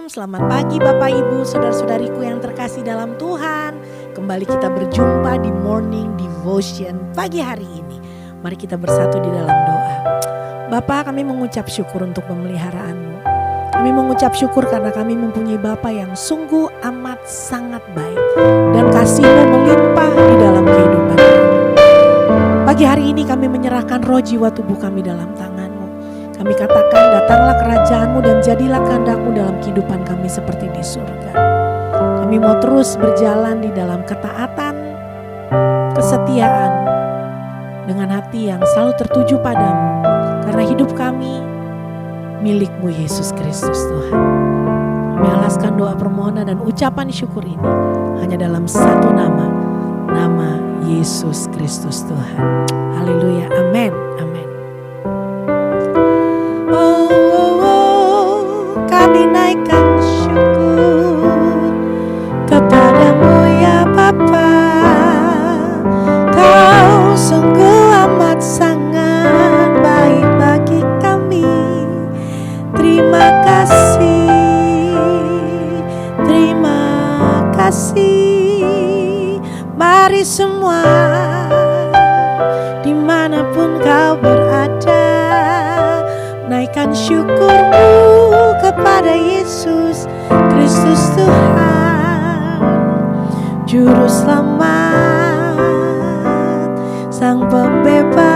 Shalom, selamat pagi Bapak Ibu, saudara-saudariku yang terkasih dalam Tuhan. Kembali kita berjumpa di Morning Devotion pagi hari ini. Mari kita bersatu di dalam doa. Bapa, kami mengucap syukur untuk pemeliharaan-Mu. Kami mengucap syukur karena kami mempunyai Bapa yang sungguh amat sangat baik. Dan kasih-Mu melimpah di dalam kehidupan kami. Pagi hari ini kami menyerahkan roh jiwa tubuh kami dalam tangan-Mu. Kami katakan, datanglah kerajaan-Mu dan jadilah kehendak-Mu dalam kehidupan kami seperti di surga. Kami mau terus berjalan di dalam ketaatan, kesetiaan, dengan hati yang selalu tertuju padamu. Karena hidup kami milik-Mu Yesus Kristus Tuhan. Kami alaskan doa permohonan dan ucapan syukur ini hanya dalam satu nama, nama Yesus Kristus Tuhan. Haleluya, amin, amin. Kami naikkan syukur kepadamu ya Bapa. Kau sungguh amat sangat baik bagi kami. Terima kasih, terima kasih. Mari semua dimanapun kau berada, naikkan syukurmu kepada Yesus Kristus Tuhan, Juru Selamat, Sang Pembebas,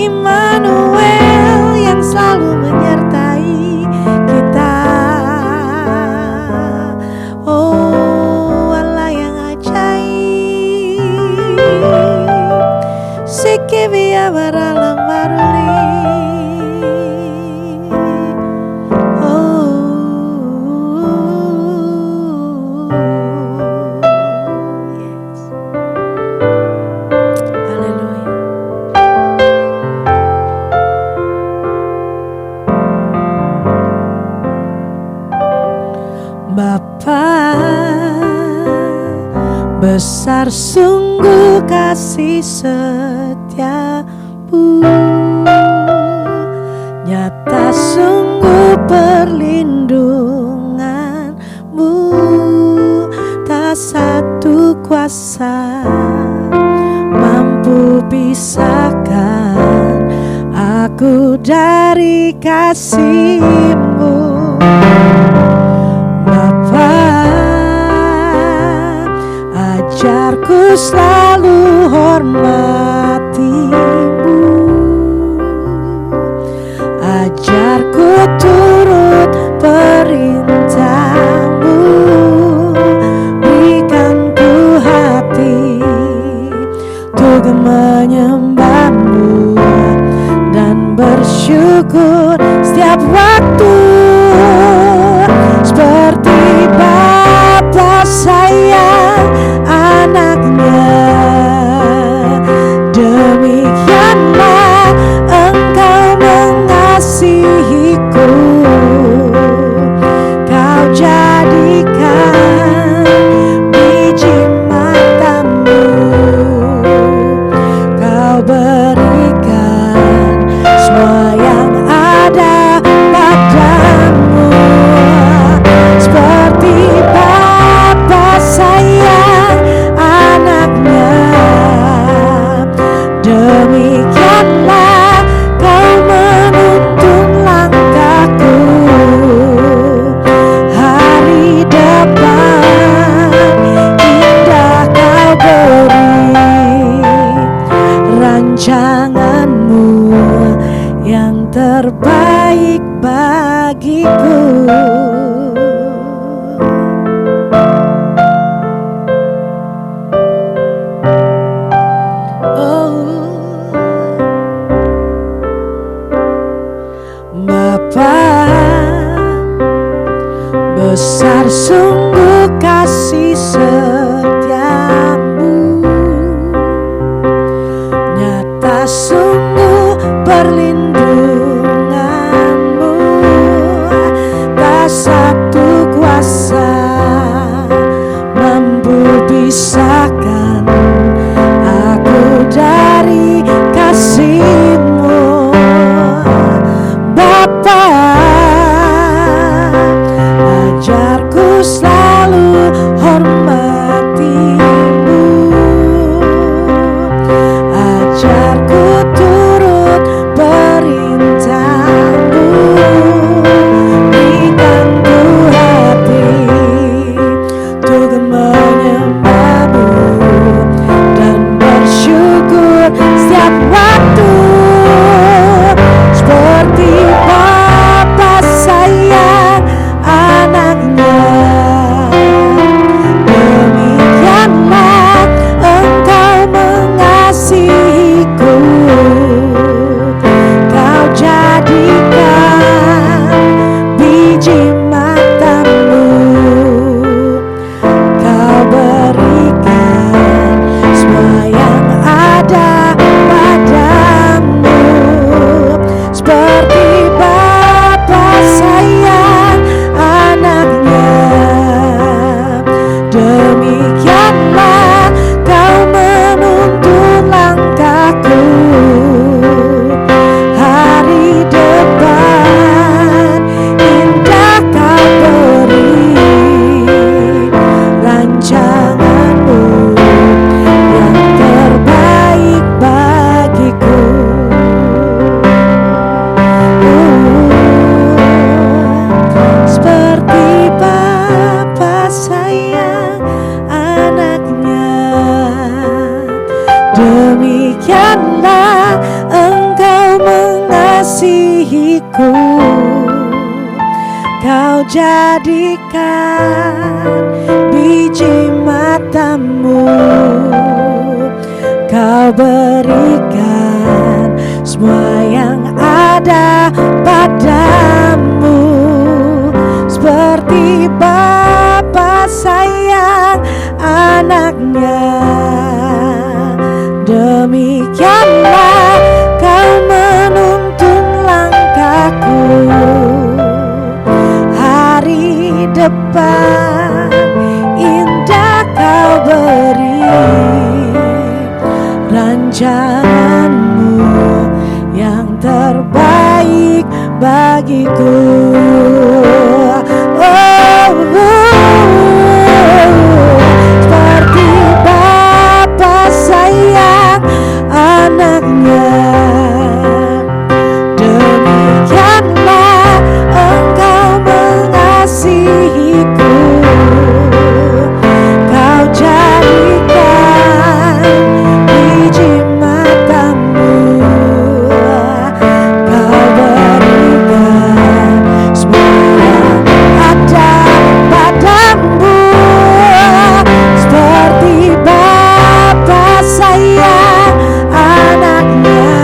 Immanuel yang selalu menyertai kita. Oh Allah yang ajaib, Sikivia Baralang Baruli. Besar sungguh kasih setiamu, nyata sungguh perlindunganmu. Tak satu kuasa mampu pisahkan aku dari kasih-Mu. Ajarku selalu hormati-Mu, ajarku turut perintah-Mu. Berikan ku hati untuk menyembah-Mu dan bersyukur setiap waktu. Seperti Bapa sayang anaknya, demikianlah Engkau mengasihiku. Kau jadikan biji matamu, Kau berikan semua yang ada padamu. Seperti Bapa sayang anaknya, demikianlah Kau menuntun langkahku. Hari depan indah Kau beri, rancangan-Mu yang terbaik bagiku. Besar sungguh kasih setiamu, nyata sungguh perlindungan-Mu. Tak satu kuasa mampu pisahkan aku dari kasih-Mu. Bapa Kau jadikan biji matamu, Kau berikan semua yang ada padamu. Seperti Bapa sayang anaknya, demikianlah Kau menuntun langkahku. Hari depan indah Kau beri, rancanganmu yang terbaik bagiku. Seperti Bapa sayang anaknya, demikianlah Engkau mengasihiku. Kau jadikan biji matamu, Kau berikan semua yang ada padamu. Seperti Bapa sayang anaknya,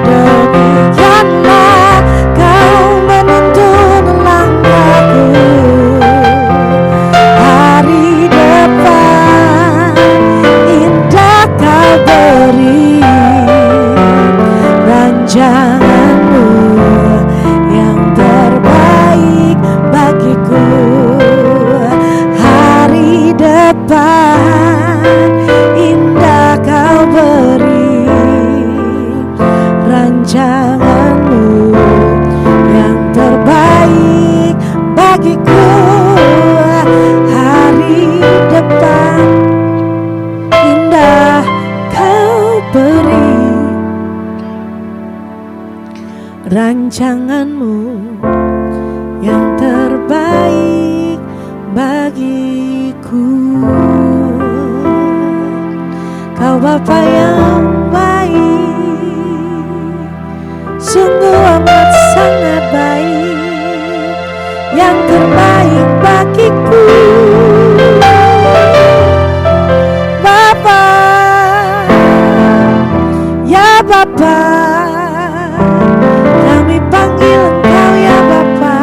demikianlah Kau menuntun langkahku. Hari depan indah Kau beri, rancanganmu yang terbaik bagiku. Hari depan indah Kau beri, rancanganmu yang terbaik bagiku. Hari depan indah Kau beri, rancanganmu yang terbaik bagiku. Kau Bapa yang baik, sungguh amat sangat baik, yang terbaik bagiku. Bapa, ya Bapa, kami panggil Engkau ya Bapa,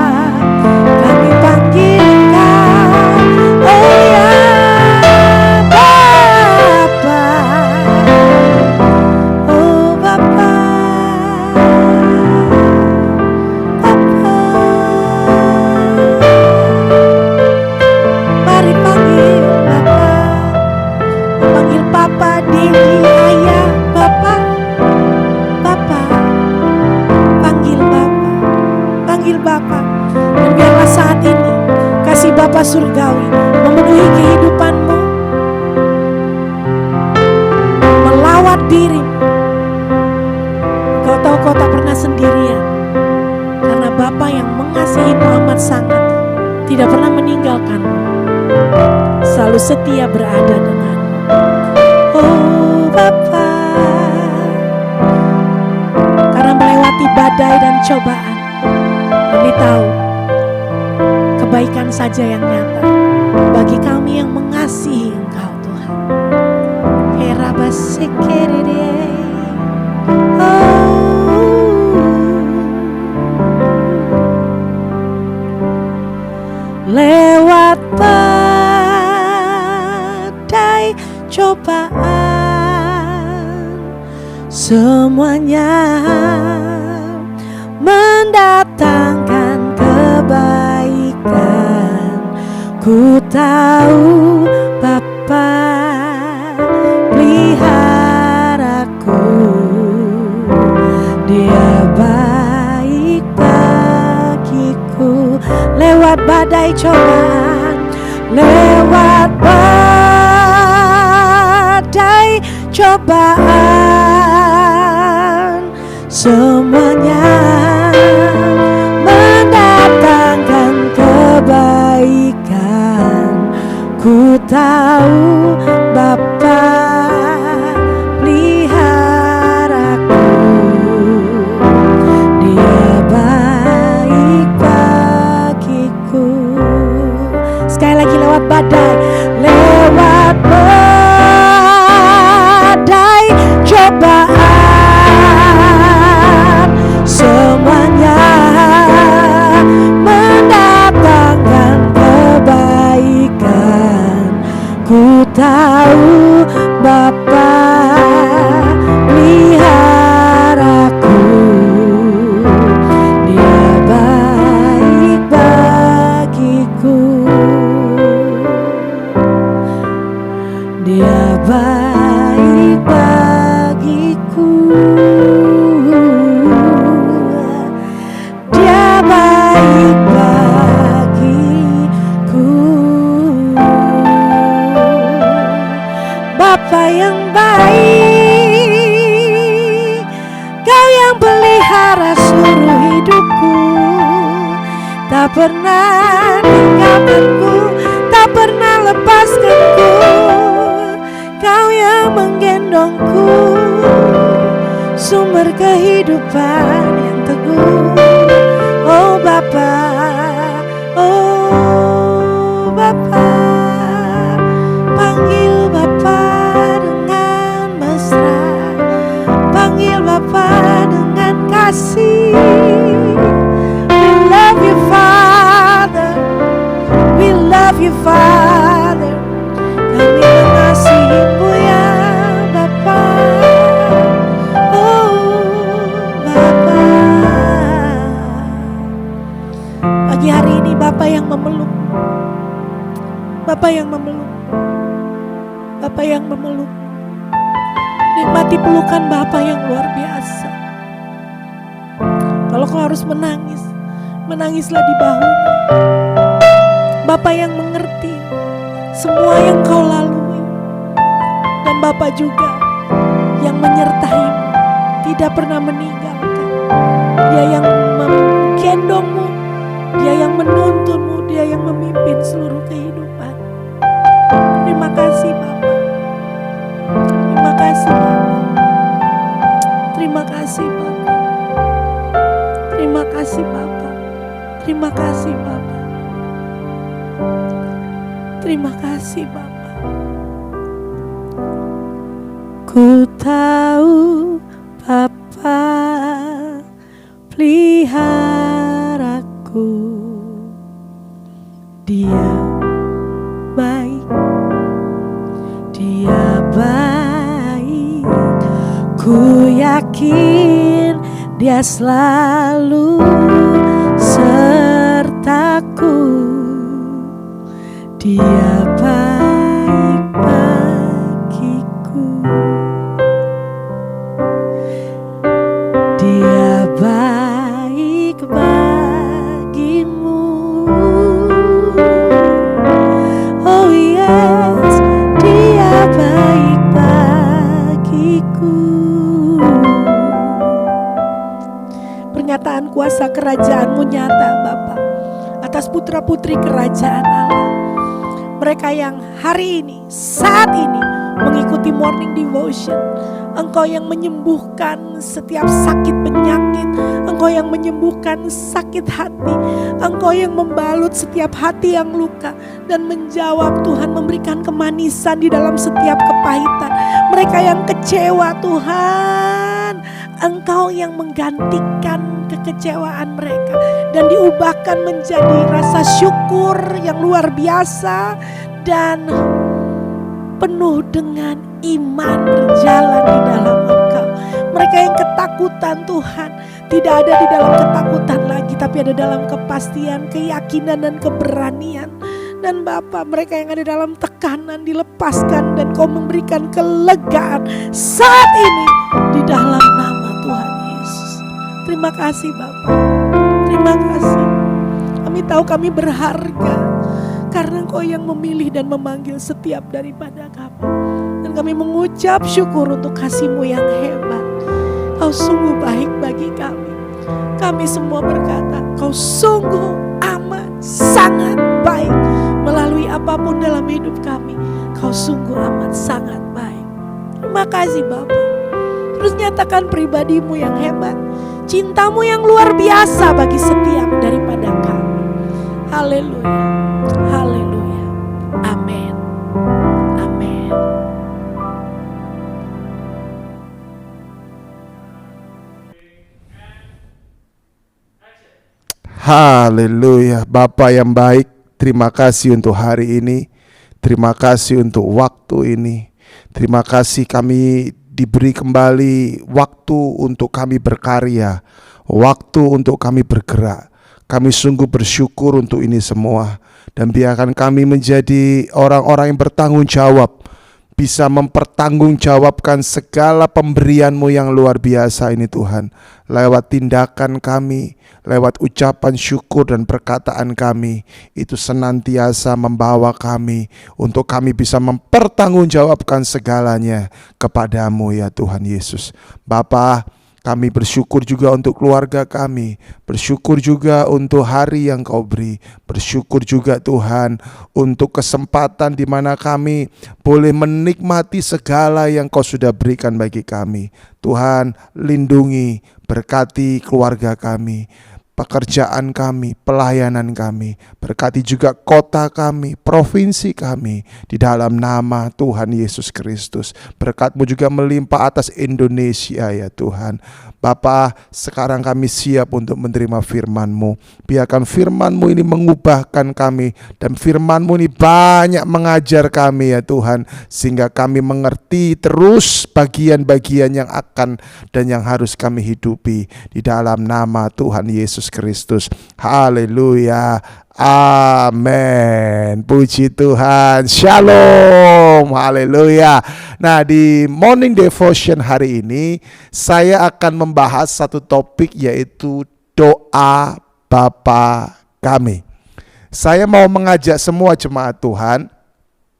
kami panggil Engkau, oh ya Bapa, oh Bapa, Bapa. Mari panggil Bapa, panggil Papa, Dedi, Ayah, Bapa, Bapa. Panggil Bapa, panggil Bapa. Dan biarlah saat ini kasih Bapa surgawi memenuhi kehidupanmu, melawat dirimu. Kau tahu kau tak pernah sendirian, karena Bapa yang mengasihimu amat sangat, tidak pernah meninggalkanmu, selalu setia berada denganmu. Oh Bapa, karena melewati badai dan cobaan, kami tahu kebaikan saja yang nyata bagi kami yang mengasihi Engkau Tuhan. Herabasekerere. Lewat badai cobaan, semuanya mendatangkan kebaikan. Ku tahu Bapa peliharaku, Dia baik bagiku. Lewat badai cobaan, lewat badai cobaan, semuanya mendatangkan kebaikan. Ku tahu Bapa peliharaku, Dia baik badai, lewat badai cobaan, semuanya mendatangkan kebaikan. Ku tahu Bapa peliharaku, Dia baik bagiku, Dia baik bagiku, Dia baik bagiku. Bapa yang baik, Kau yang pelihara seluruh hidupku, tak pernah tinggalkanku, tak pernah lepaskanku. Kau yang menggendongku, sumber kehidupan yang teguh. Oh Bapa, oh Bapa, panggil Bapa dengan mesra, panggil Bapa dengan kasih. We love you Father, we love you Father. Kami mengasihimu ya Bapa, oh Bapa. Pagi hari ini Bapa yang memeluk, Bapa yang memeluk, Bapa yang memeluk. Nikmati pelukan Bapa yang luar biasa. Kalau kau harus menangis, menangislah di bahunya. Bapa yang mengerti semua yang kau lalui, dan Bapa juga yang menyertaimu, tidak pernah meninggalkan. Dia yang menggendongmu, Dia yang menuntunmu, Dia yang memimpin seluruh kehidupan. Terima kasih Bapa, terima kasih Bapa, terima kasih Bapa, terima kasih Bapa, terima kasih Bapa, terima kasih Bapa. Ku tahu Bapa peliharaku, Dia baik, Dia baik. Ku yakin Dia selalu sertaku, Dia baik bagiku, Dia baik bagimu. Oh yes, Dia baik bagiku. Pernyataan kuasa kerajaan-Mu nyata Bapa atas putra-putri kerajaan Allah. Mereka yang hari ini, saat ini mengikuti morning devotion. Engkau yang menyembuhkan setiap sakit penyakit, Engkau yang menyembuhkan sakit hati, Engkau yang membalut setiap hati yang luka dan menjawab Tuhan, memberikan kemanisan di dalam setiap kepahitan. Mereka yang kecewa Tuhan, Engkau yang menggantikan kekecewaan mereka dan diubahkan menjadi rasa syukur yang luar biasa dan penuh dengan iman berjalan di dalam Engkau. Mereka yang ketakutan Tuhan tidak ada di dalam ketakutan lagi, tapi ada dalam kepastian, keyakinan dan keberanian. Dan Bapa, mereka yang ada dalam tekanan dilepaskan dan Kau memberikan kelegaan saat ini di dalam nama Tuhan Yesus. Terima kasih Bapa, terima kasih. Kami tahu kami berharga karena Engkau yang memilih dan memanggil setiap daripada kami. Dan kami mengucap syukur untuk kasih-Mu yang hebat. Kau sungguh baik bagi kami. Kami semua berkata, Kau sungguh amat sangat baik. Melalui apapun dalam hidup kami, Kau sungguh amat sangat baik. Terima kasih Bapa. Terus nyatakan pribadi-Mu yang hebat, cinta-Mu yang luar biasa bagi setiap daripada kami. Haleluya, haleluya, amin. Haleluya. Bapa yang baik, terima kasih untuk hari ini. Terima kasih untuk waktu ini. Terima kasih kami diberi kembali waktu untuk kami berkarya, waktu untuk kami bergerak. Kami sungguh bersyukur untuk ini semua. Dan biarkan kami menjadi orang-orang yang bertanggung jawab, bisa mempertanggungjawabkan segala pemberian-Mu yang luar biasa ini Tuhan. Lewat tindakan kami, lewat ucapan syukur dan perkataan kami, itu senantiasa membawa kami untuk kami bisa mempertanggungjawabkan segalanya kepada-Mu ya Tuhan Yesus. Bapa, kami bersyukur juga untuk keluarga kami, bersyukur juga untuk hari yang Kau beri, bersyukur juga Tuhan untuk kesempatan di mana kami boleh menikmati segala yang Kau sudah berikan bagi kami. Tuhan, lindungi, berkati keluarga kami, pekerjaan kami, pelayanan kami, berkati juga kota kami, provinsi kami, di dalam nama Tuhan Yesus Kristus. Berkat-Mu juga melimpah atas Indonesia ya Tuhan. Bapa, sekarang kami siap untuk menerima firman-Mu. Biarkan firman-Mu ini mengubahkan kami, dan firman-Mu ini banyak mengajar kami ya Tuhan, sehingga kami mengerti terus bagian-bagian yang akan dan yang harus kami hidupi di dalam nama Tuhan Yesus Kristus. Haleluya. Amin. Puji Tuhan. Shalom. Haleluya. Nah, di Morning Devotion hari ini saya akan membahas satu topik, yaitu doa Bapa Kami. Saya mau mengajak semua jemaat Tuhan.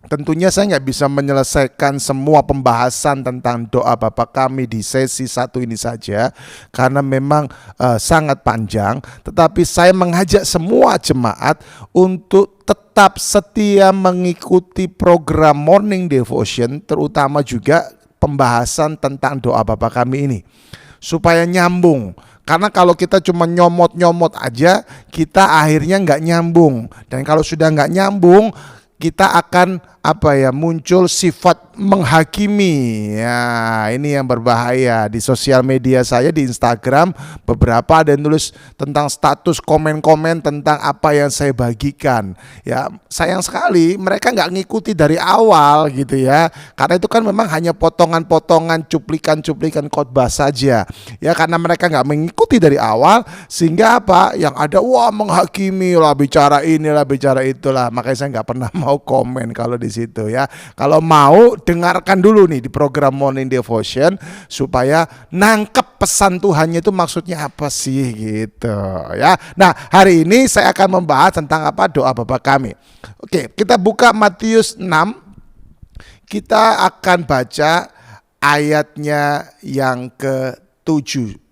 Tentunya saya nggak bisa menyelesaikan semua pembahasan tentang doa Bapa Kami di sesi satu ini saja, karena memang sangat panjang. Tetapi saya mengajak semua jemaat untuk tetap setia mengikuti program Morning Devotion, terutama juga pembahasan tentang doa Bapa Kami ini, supaya nyambung. Karena kalau kita cuma nyomot-nyomot aja, kita akhirnya nggak nyambung. Dan kalau sudah nggak nyambung, kita akan muncul sifat menghakimi. Ya, ini yang berbahaya. Di sosial media saya di Instagram, beberapa ada yang nulis tentang status, komen-komen tentang apa yang saya bagikan. Ya, sayang sekali mereka nggak ngikuti dari awal gitu ya. Karena itu kan memang hanya potongan-potongan, cuplikan-cuplikan khotbah saja. Ya, karena mereka nggak mengikuti dari awal, sehingga yang ada menghakimi lah, bicara inilah, bicara itulah. Makanya saya nggak pernah mau komen kalau di situ ya. Kalau mau, dengarkan dulu nih di program Morning Devotion supaya nangkep pesan Tuhannya itu maksudnya apa sih gitu ya. Nah, hari ini saya akan membahas tentang doa Bapa Kami. Oke, kita buka Matius 6. Kita akan baca ayatnya yang ke-7.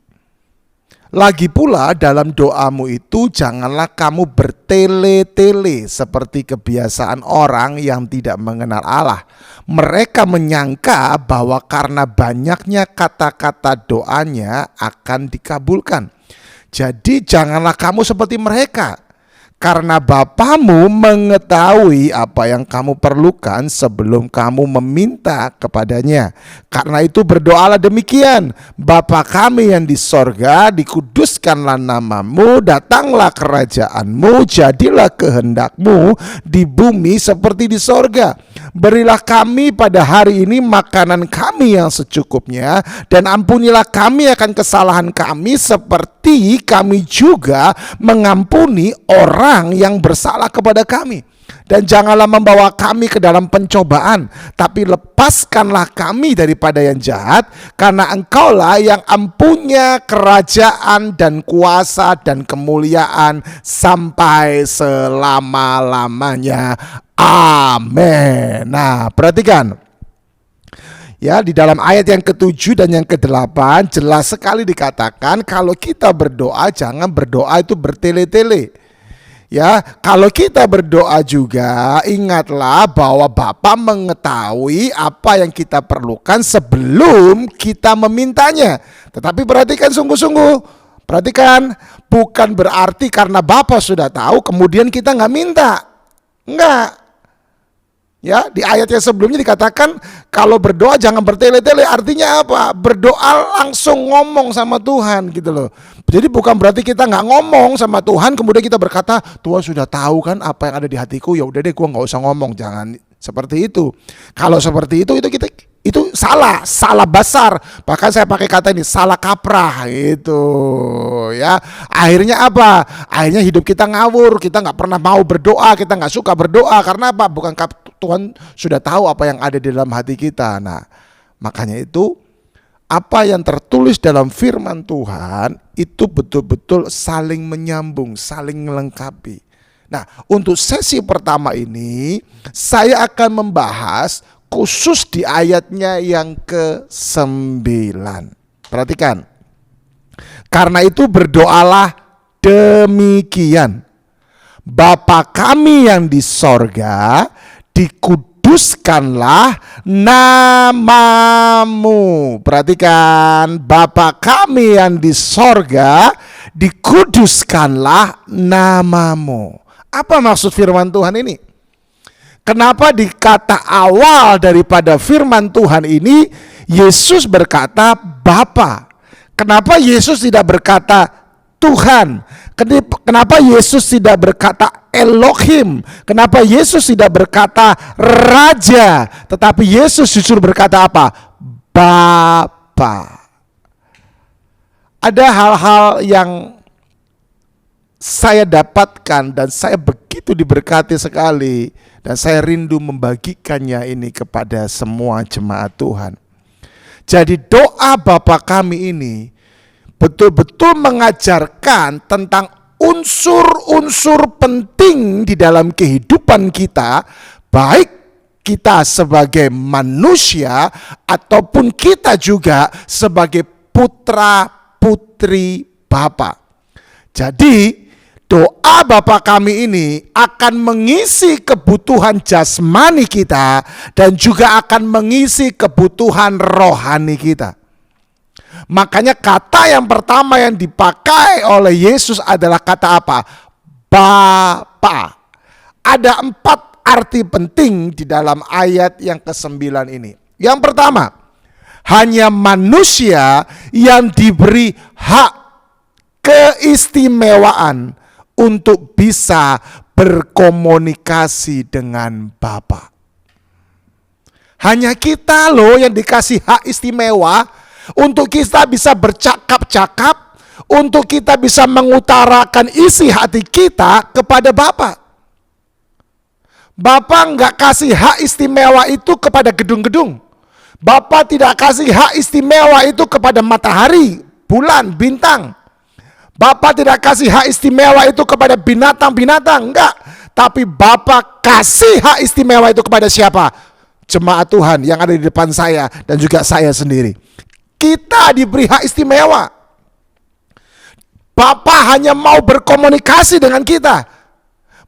Lagi pula dalam doamu itu janganlah kamu bertele-tele seperti kebiasaan orang yang tidak mengenal Allah. Mereka menyangka bahwa karena banyaknya kata-kata doanya akan dikabulkan. Jadi janganlah kamu seperti mereka. Karena Bapamu mengetahui apa yang kamu perlukan sebelum kamu meminta kepadanya. Karena itu berdoalah demikian: Bapa kami yang di sorga, dikuduskanlah namamu, datanglah kerajaanmu, jadilah kehendakmu di bumi seperti di sorga. Berilah kami pada hari ini makanan kami yang secukupnya, dan ampunilah kami akan kesalahan kami seperti kami juga mengampuni orang yang bersalah kepada kami. Dan janganlah membawa kami ke dalam pencobaan, tapi lepaskanlah kami daripada yang jahat, karena Engkaulah yang empunya kerajaan dan kuasa dan kemuliaan sampai selama-lamanya. Amin. Nah, perhatikan. Ya, di dalam ayat yang ke-7 dan yang ke-8 jelas sekali dikatakan kalau kita berdoa jangan berdoa itu bertele-tele. Ya, kalau kita berdoa juga ingatlah bahwa Bapa mengetahui apa yang kita perlukan sebelum kita memintanya. Tetapi perhatikan sungguh-sungguh, perhatikan, bukan berarti karena Bapa sudah tahu kemudian kita nggak minta. Enggak. Ya, di ayat yang sebelumnya dikatakan kalau berdoa jangan bertele-tele. Artinya apa? Berdoa langsung ngomong sama Tuhan gitu loh. Jadi bukan berarti kita nggak ngomong sama Tuhan kemudian kita berkata Tuhan sudah tahu kan apa yang ada di hatiku, ya udah deh gua nggak usah ngomong. Jangan seperti itu. Kalau seperti itu salah besar. Bahkan saya pakai kata ini salah kaprah itu ya. Akhirnya apa? Akhirnya hidup kita ngawur, kita nggak pernah mau berdoa, kita nggak suka berdoa karena apa? Bukankah Tuhan sudah tahu apa yang ada di dalam hati kita. Nah, makanya itu apa yang tertulis dalam firman Tuhan itu betul-betul saling menyambung, saling melengkapi. Nah, untuk sesi pertama ini saya akan membahas khusus di ayatnya yang ke-9. Perhatikan. Karena itu berdoalah demikian. Bapa kami yang di sorga, dikuduskanlah namamu. Perhatikan, Bapa kami yang di sorga, dikuduskanlah namamu. Apa maksud firman Tuhan ini? Kenapa di kata awal daripada firman Tuhan ini Yesus berkata Bapa? Kenapa Yesus tidak berkata Tuhan? Kenapa Yesus tidak berkata Elohim? Kenapa Yesus tidak berkata Raja? Tetapi Yesus justru berkata apa? Bapa. Ada hal-hal yang saya dapatkan dan saya begitu diberkati sekali dan saya rindu membagikannya ini kepada semua jemaat Tuhan. Jadi doa Bapa kami ini betul-betul mengajarkan tentang unsur-unsur penting di dalam kehidupan kita, baik kita sebagai manusia ataupun kita juga sebagai putra-putri Bapa. Jadi doa Bapa kami ini akan mengisi kebutuhan jasmani kita dan juga akan mengisi kebutuhan rohani kita. Makanya kata yang pertama yang dipakai oleh Yesus adalah kata apa? Bapa. Ada 4 arti penting di dalam ayat yang ke-9 ini. Yang pertama, hanya manusia yang diberi hak keistimewaan untuk bisa berkomunikasi dengan Bapa. Hanya kita loh yang dikasih hak istimewa untuk kita bisa bercakap-cakap, untuk kita bisa mengutarakan isi hati kita kepada Bapa. Bapa nggak kasih hak istimewa itu kepada gedung-gedung. Bapa tidak kasih hak istimewa itu kepada matahari, bulan, bintang. Bapa tidak kasih hak istimewa itu kepada binatang-binatang, enggak. Tapi Bapa kasih hak istimewa itu kepada siapa? Jemaat Tuhan yang ada di depan saya dan juga saya sendiri. Kita diberi hak istimewa. Bapa hanya mau berkomunikasi dengan kita.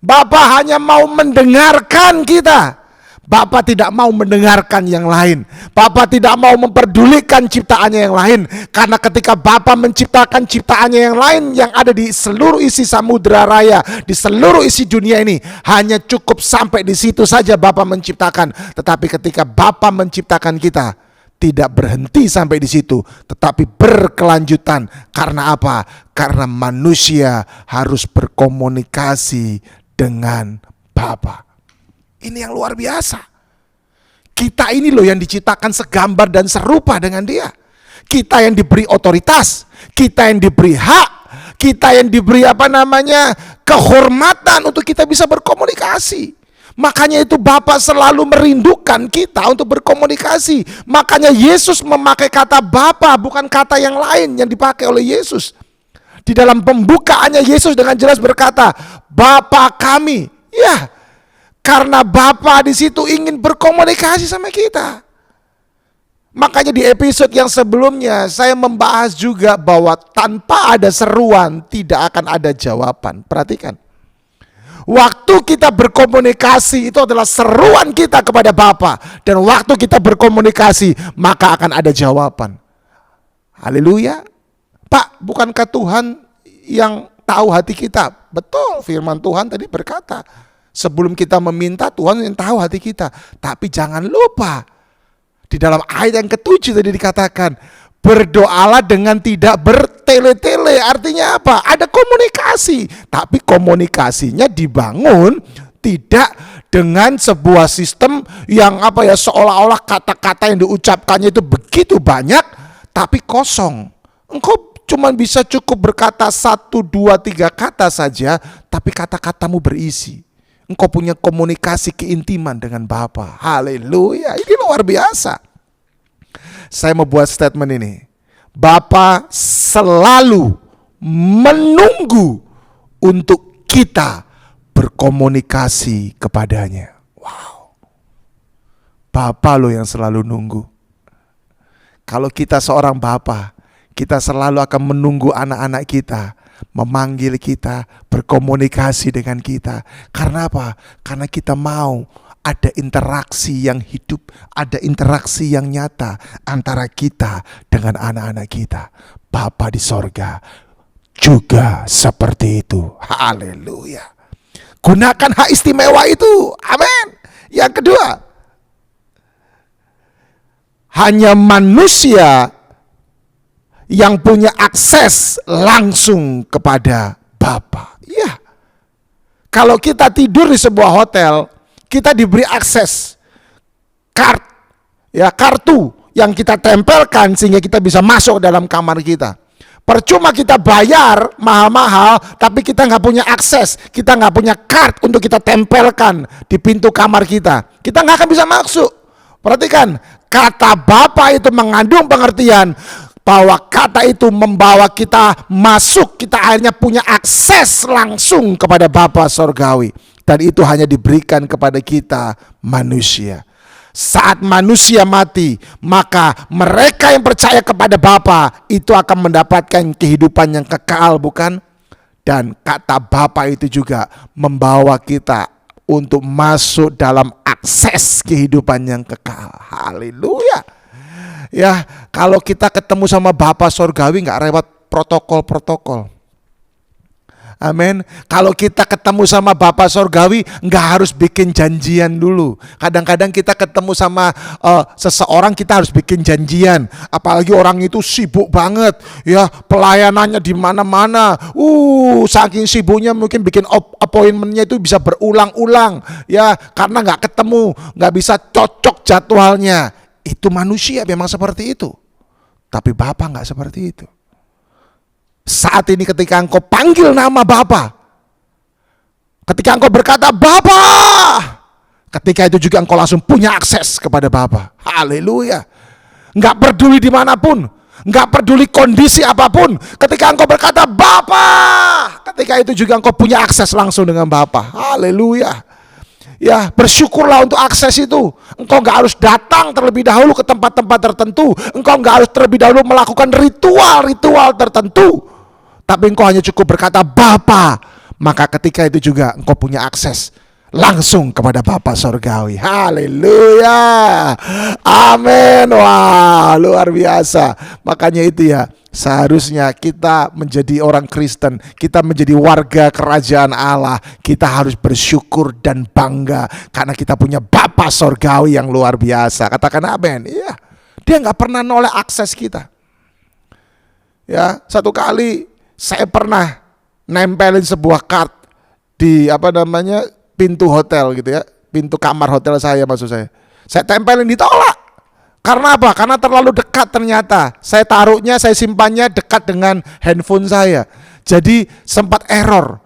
Bapa hanya mau mendengarkan kita. Bapa tidak mau mendengarkan yang lain. Bapa tidak mau memperdulikan ciptaannya yang lain. Karena ketika Bapa menciptakan ciptaannya yang lain yang ada di seluruh isi samudera raya, di seluruh isi dunia ini, hanya cukup sampai di situ saja Bapa menciptakan. Tetapi ketika Bapa menciptakan kita, tidak berhenti sampai di situ, tetapi berkelanjutan. Karena apa? Karena manusia harus berkomunikasi dengan Bapa. Ini yang luar biasa. Kita ini loh yang diciptakan segambar dan serupa dengan Dia. Kita yang diberi otoritas, kita yang diberi hak, kita yang diberi kehormatan untuk kita bisa berkomunikasi. Makanya itu Bapa selalu merindukan kita untuk berkomunikasi. Makanya Yesus memakai kata Bapa, bukan kata yang lain yang dipakai oleh Yesus. Di dalam pembukaannya Yesus dengan jelas berkata, Bapa kami. Ya, karena Bapa di situ ingin berkomunikasi sama kita. Makanya di episode yang sebelumnya saya membahas juga bahwa tanpa ada seruan tidak akan ada jawaban. Perhatikan. Waktu kita berkomunikasi itu adalah seruan kita kepada Bapa, dan waktu kita berkomunikasi maka akan ada jawaban. Haleluya. Pak, bukankah Tuhan yang tahu hati kita? Betul, firman Tuhan tadi berkata, Sebelum kita meminta, Tuhan yang tahu hati kita. Tapi jangan lupa, di dalam ayat yang ke-7 tadi dikatakan, berdoalah dengan tidak bertele-tele. Artinya apa? Ada komunikasi. Tapi komunikasinya dibangun tidak dengan sebuah sistem yang seolah-olah kata-kata yang diucapkannya itu begitu banyak tapi kosong. Engkau cuma bisa cukup berkata 1, 2, 3 kata saja, tapi kata-katamu berisi. Engkau punya komunikasi keintiman dengan Bapa. Haleluya, ini luar biasa. Saya mau buat statement ini. Bapa selalu menunggu untuk kita berkomunikasi kepadanya. Wow. Bapa lo yang selalu nunggu. Kalau kita seorang Bapa, kita selalu akan menunggu anak-anak kita memanggil kita, berkomunikasi dengan kita. Karena apa? Karena kita mau ada interaksi yang hidup, ada interaksi yang nyata antara kita dengan anak-anak kita. Bapa di sorga juga seperti itu. Haleluya. Gunakan hak istimewa itu. Amin. Yang kedua, hanya manusia yang punya akses langsung kepada Bapa. Ya. Kalau kita tidur di sebuah hotel, kita diberi akses kartu yang kita tempelkan sehingga kita bisa masuk dalam kamar kita. Percuma kita bayar mahal-mahal, tapi kita nggak punya akses, kita nggak punya kartu untuk kita tempelkan di pintu kamar kita. Kita nggak akan bisa masuk. Perhatikan, kata Bapa itu mengandung pengertian bahwa kata itu membawa kita masuk, kita akhirnya punya akses langsung kepada Bapa Sorgawi. Dan itu hanya diberikan kepada kita manusia. Saat manusia mati, maka mereka yang percaya kepada Bapa itu akan mendapatkan kehidupan yang kekal, bukan? Dan kata Bapa itu juga membawa kita untuk masuk dalam akses kehidupan yang kekal. Haleluya. Ya, kalau kita ketemu sama Bapa Sorgawi nggak lewat protokol-protokol. Amin. Kalau kita ketemu sama Bapa Sorgawi nggak harus bikin janjian dulu. Kadang-kadang kita ketemu sama seseorang, kita harus bikin janjian. Apalagi orang itu sibuk banget, ya pelayanannya di mana-mana. Saking sibuknya mungkin bikin appointmentnya itu bisa berulang-ulang, ya karena nggak ketemu, nggak bisa cocok jadwalnya. Itu manusia memang seperti itu. Tapi Bapa enggak seperti itu. Saat ini ketika engkau panggil nama Bapa, ketika engkau berkata Bapa, ketika itu juga engkau langsung punya akses kepada Bapa. Haleluya. Enggak peduli dimanapun, enggak peduli kondisi apapun, ketika engkau berkata Bapa, ketika itu juga engkau punya akses langsung dengan Bapa. Haleluya. Ya, bersyukurlah untuk akses itu. Engkau gak harus datang terlebih dahulu ke tempat-tempat tertentu. Engkau gak harus terlebih dahulu melakukan ritual-ritual tertentu. Tapi engkau hanya cukup berkata Bapa. Maka ketika itu juga engkau punya akses langsung kepada Bapa Sorgawi. Haleluya. Amin. Wah, luar biasa. Makanya itu ya, seharusnya kita menjadi orang Kristen, kita menjadi warga kerajaan Allah, kita harus bersyukur dan bangga karena kita punya Bapa Sorgawi yang luar biasa. Katakan amin. Iya. Dia nggak pernah nolak akses kita. Ya, satu kali saya pernah nempelin sebuah kart di pintu hotel gitu ya, pintu kamar hotel saya maksud saya. Saya tempelin, ditolak. Karena apa? Karena terlalu dekat ternyata. Saya taruhnya, saya simpannya dekat dengan handphone saya. Jadi sempat error.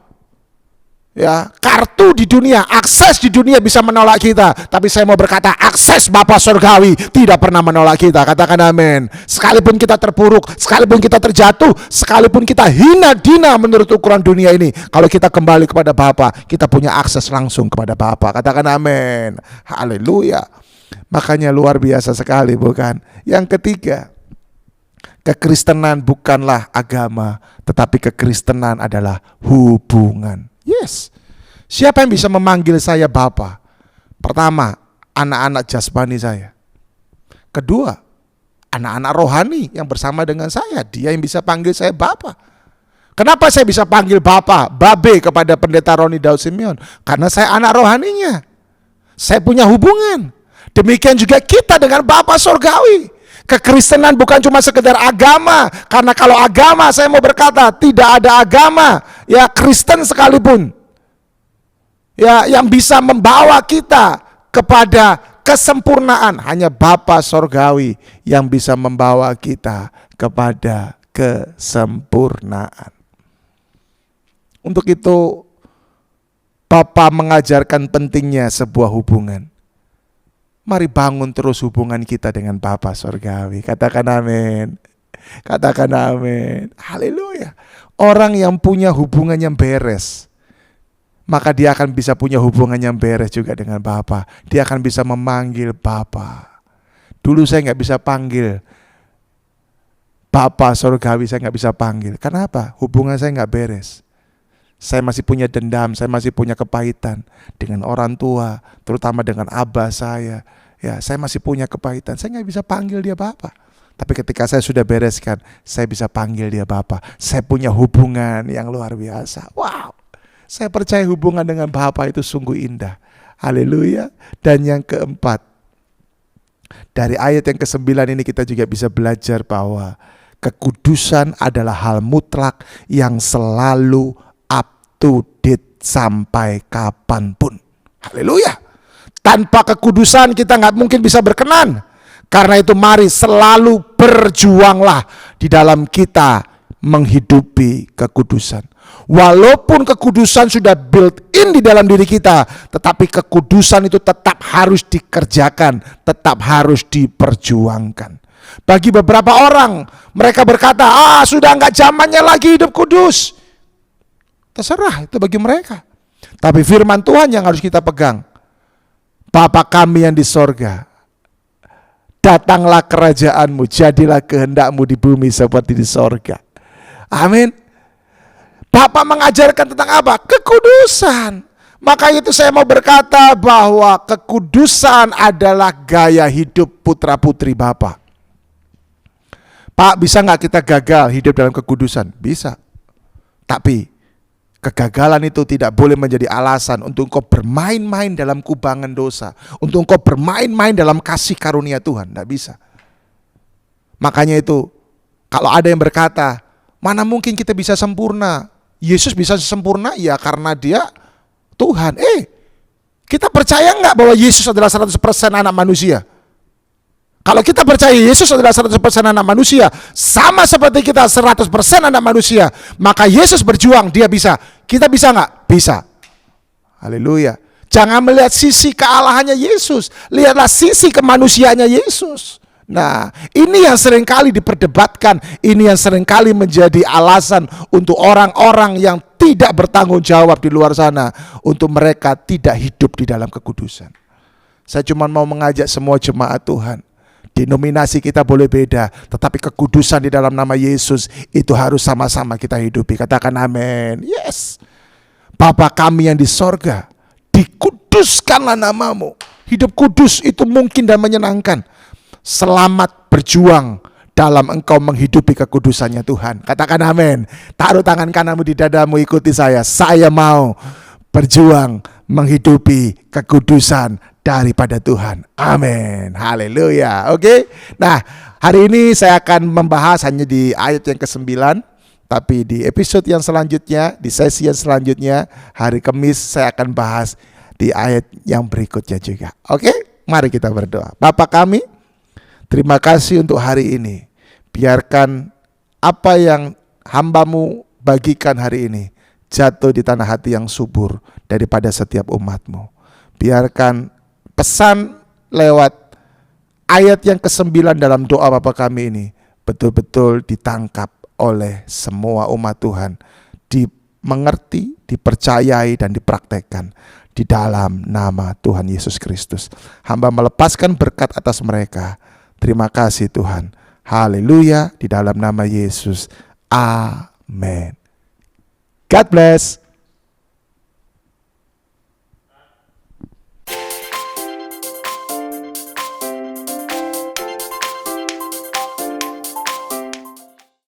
Ya, kartu di dunia, akses di dunia bisa menolak kita. Tapi saya mau berkata, akses Bapa Sorgawi tidak pernah menolak kita. Katakan amin. Sekalipun kita terpuruk, sekalipun kita terjatuh, sekalipun kita hina dina menurut ukuran dunia ini, kalau kita kembali kepada Bapa, kita punya akses langsung kepada Bapa. Katakan amin. Haleluya. Makanya luar biasa sekali, bukan? Yang ketiga, kekristenan bukanlah agama, tetapi kekristenan adalah hubungan. Yes. Siapa yang bisa memanggil saya Bapa? Pertama, anak-anak jasmani saya. Kedua, anak-anak rohani yang bersama dengan saya, dia yang bisa panggil saya Bapa. Kenapa saya bisa panggil Bapak, Babe kepada Pendeta Roni Daud Simeon? Karena saya anak rohaninya. Saya punya hubungan. Demikian juga kita dengan Bapa Sorgawi. Kekristenan bukan cuma sekedar agama. Karena kalau agama, saya mau berkata, tidak ada agama ya Kristen sekalipun ya yang bisa membawa kita kepada kesempurnaan. Hanya Bapa Sorgawi yang bisa membawa kita kepada kesempurnaan. Untuk itu Bapa mengajarkan pentingnya sebuah hubungan. Mari bangun terus hubungan kita dengan Bapa Sorgawi. Katakan amin. Katakan amin. Haleluya. Orang yang punya hubungan yang beres, maka dia akan bisa punya hubungan yang beres juga dengan Bapa. Dia akan bisa memanggil Bapa. Dulu saya gak bisa panggil Bapa Sorgawi, saya gak bisa panggil. Kenapa? Hubungan saya gak beres. Saya masih punya dendam, saya masih punya kepahitan dengan orang tua, terutama dengan abah saya. Ya, saya masih punya kepahitan. Saya nggak bisa panggil dia Bapak. Tapi ketika saya sudah bereskan, saya bisa panggil dia Bapak. Saya punya hubungan yang luar biasa. Wow, saya percaya hubungan dengan Bapak itu sungguh indah. Haleluya. Dan yang keempat, dari ayat yang ke-9 ini kita juga bisa belajar bahwa kekudusan adalah hal mutlak yang selalu to date sampai kapanpun. Haleluya. Tanpa kekudusan kita gak mungkin bisa berkenan. Karena itu mari selalu berjuanglah di dalam kita menghidupi kekudusan. Walaupun kekudusan sudah built in di dalam diri kita, tetapi kekudusan itu tetap harus dikerjakan, tetap harus diperjuangkan. Bagi beberapa orang, mereka berkata, sudah gak zamannya lagi hidup kudus. Terserah, itu bagi mereka. Tapi firman Tuhan yang harus kita pegang. Bapa kami yang di sorga, datanglah kerajaanmu, jadilah kehendakmu di bumi seperti di sorga. Amin. Bapak mengajarkan tentang apa? Kekudusan. Maka itu saya mau berkata bahwa kekudusan adalah gaya hidup putra putri Bapak. Pak, bisa gak kita gagal hidup dalam kekudusan? Bisa. Tapi kegagalan itu tidak boleh menjadi alasan untuk engkau bermain-main dalam kubangan dosa, untuk engkau bermain-main dalam kasih karunia Tuhan. Tidak bisa. Makanya itu, kalau ada yang berkata, mana mungkin kita bisa sempurna? Yesus bisa sempurna? Ya karena dia Tuhan. Kita percaya nggak bahwa Yesus adalah 100% anak manusia? Kalau kita percaya Yesus adalah 100% anak manusia, sama seperti kita 100% anak manusia, maka Yesus berjuang, dia bisa. Kita bisa nggak? Bisa. Haleluya. Jangan melihat sisi kealahannya Yesus, lihatlah sisi kemanusiaannya Yesus. Nah, ini yang seringkali diperdebatkan, ini yang seringkali menjadi alasan untuk orang-orang yang tidak bertanggung jawab di luar sana, untuk mereka tidak hidup di dalam kekudusan. Saya cuma mau mengajak semua jemaat Tuhan, denominasi kita boleh beda, tetapi kekudusan di dalam nama Yesus itu harus sama-sama kita hidupi. Katakan amin. Yes. Bapa kami yang di sorga, dikuduskanlah namamu. Hidup kudus itu mungkin dan menyenangkan. Selamat berjuang dalam engkau menghidupi kekudusannya Tuhan. Katakan amin. Taruh tangan kananmu di dadamu, ikuti saya. Saya mau berjuang menghidupi kekudusan daripada Tuhan. Amin. Haleluya. Oke. Nah, hari ini saya akan membahas hanya di ayat yang ke-9, tapi di episode yang selanjutnya, di sesi yang selanjutnya, hari Kamis saya akan bahas di ayat yang berikutnya juga. Oke? Mari kita berdoa. Bapa kami, terima kasih untuk hari ini. Biarkan apa yang hamba-Mu bagikan hari ini jatuh di tanah hati yang subur daripada setiap umat-Mu. Biarkan pesan lewat ayat yang ke-9 dalam doa Bapa kami ini betul-betul ditangkap oleh semua umat Tuhan, dimengerti, dipercayai, dan dipraktekkan di dalam nama Tuhan Yesus Kristus. Hamba melepaskan berkat atas mereka. Terima kasih Tuhan. Haleluya, di dalam nama Yesus. Amin. God bless.